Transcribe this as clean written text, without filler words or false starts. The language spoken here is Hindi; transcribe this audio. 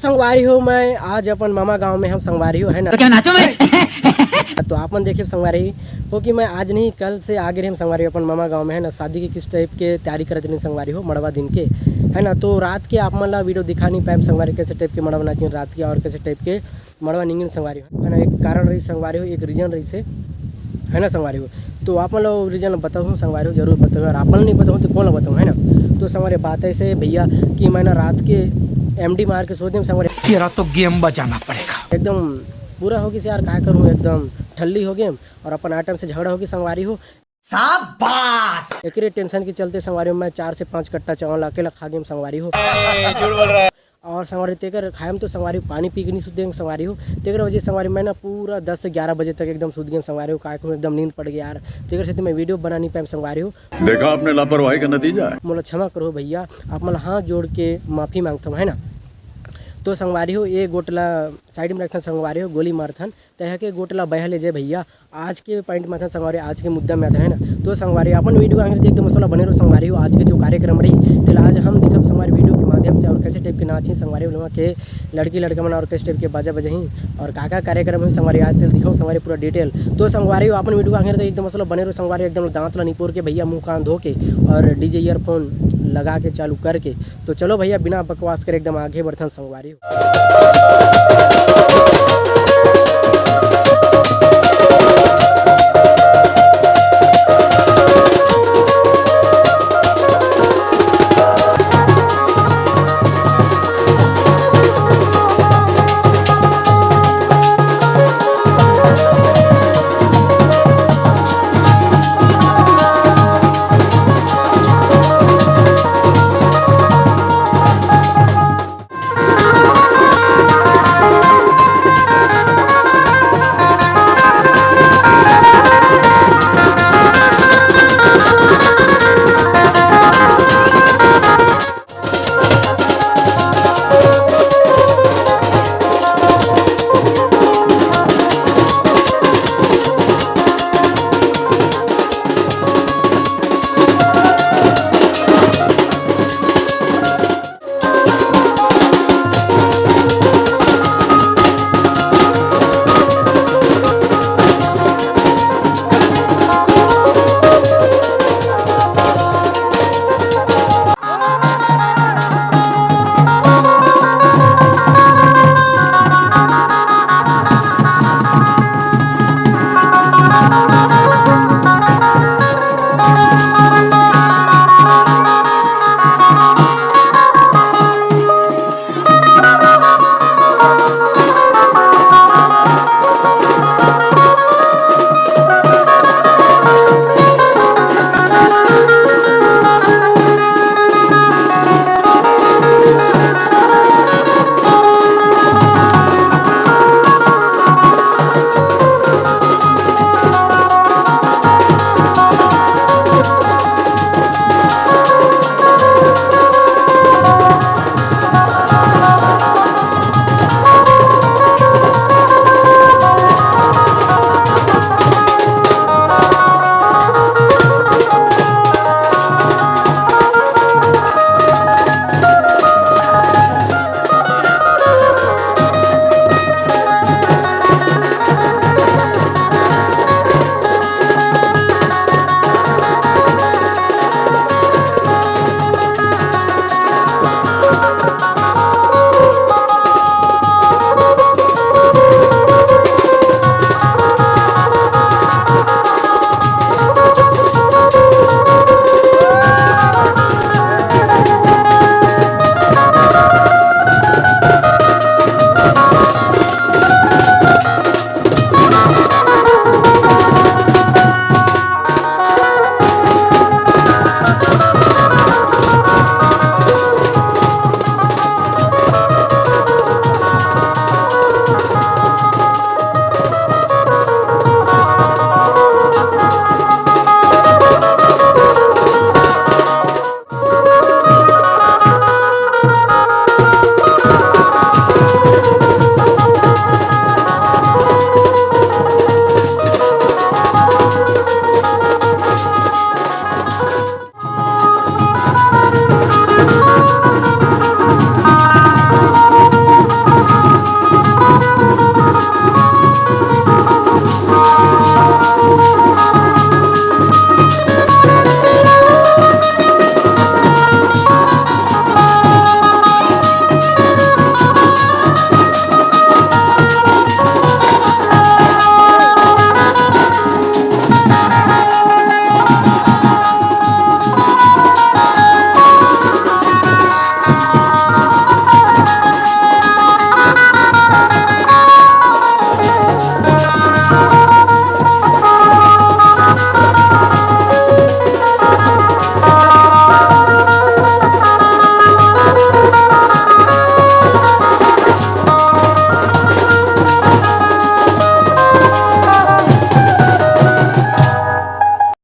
संगवारी हो मैं आज अपन मामा गांव में हम संगवारी हो है ना, तो क्या नाचो मैं तो अपन देखिए संगवारी हो कि मैं आज नहीं कल से आगे हम संगवारी अपन मामा गांव में है ना, शादी की किस टाइप के तैयारी करते नहीं संगवारी हो मड़वा दिन के है ना। तो रात के आप मतलब वीडियो दिखा नहीं पाए संगवारी कैसे टाइप के मड़वा नाचिए रात के और कैसे टाइप के मड़वा निंगन संगवारी हो है ना। एक कारण रही संगवारी हो, एक रीजन रही से है ना संगवारी हो। तो आप लोग रीजन बताऊँ संगवारी हो जरूर बताऊँ, और आप नहीं बताऊँ तो कौन बताऊँ है ना। तो संगवारी बात ऐसे भैया कि मैंने रात के एमडी मार के सोच दें संगवारी तेरा तो गेम बजाना पड़ेगा। एकदम पूरा होगी से यार क्या करूँ, एकदम ठल्ली हो गए और अपन आइटम से झगड़ा होगी संगवारी हो। शाबाश एक टेंशन के चलते संगवारी हो मैं 4 से 5 कट्टा चावल अकेला खा गए संगवारी हो। झूठ बोल रहा है। और संगवारी तेकर खाए तो संगवारी पानी पी के नहीं सुते संगवारी हो। तेकर वजह संगवारी मैं ना पूरा 10 से 11 बजे तक एकदम सुध गए संगवारी हो। काय को एकदम नींद पड़ गया यार, तेकर से तो मैं वीडियो बना नहीं पाए संगवारी हो। देखा आपने लापरवाही का नतीजा है। मोला क्षमा करो भैया, आप मतलब हाथ जोड़ के माफ़ी मांगता हूँ है ना। तो संगवारी हो ये गोटला साइड में रखना संगवारी हो गोली मारथन तह के गोटला बह ले जाए भैया। आज के पॉइंट में था संगवारी, आज के मुद्दा में आता है ना। तो संगवारी अपन वीडियो आगे देख के मसाला बने रहो संगवारी हो। आज के जो कार्यक्रम रही तो आज हम दिखा संगवारी वीडियो के माध्यम से और कैसे टाइप के नाची संगवारी हो के लड़की लड़का मना और कैसे टाइप के बाजा बजे ही और का कार्यक्रम हुई संगवारी आज से दिखाऊँ संगवारी पूरा डिटेल। तो संगवारी हो अपन वीडियो आगे एकदम मसाला बने रहो संगवारी एकदम दांत ला निपोर के भैया मुँह कान धो के और डीजे ईयरफोन लगा के चालू करके। तो चलो भैया बिना बकवास कर एकदम आगे बढ़ते संगवारी हो।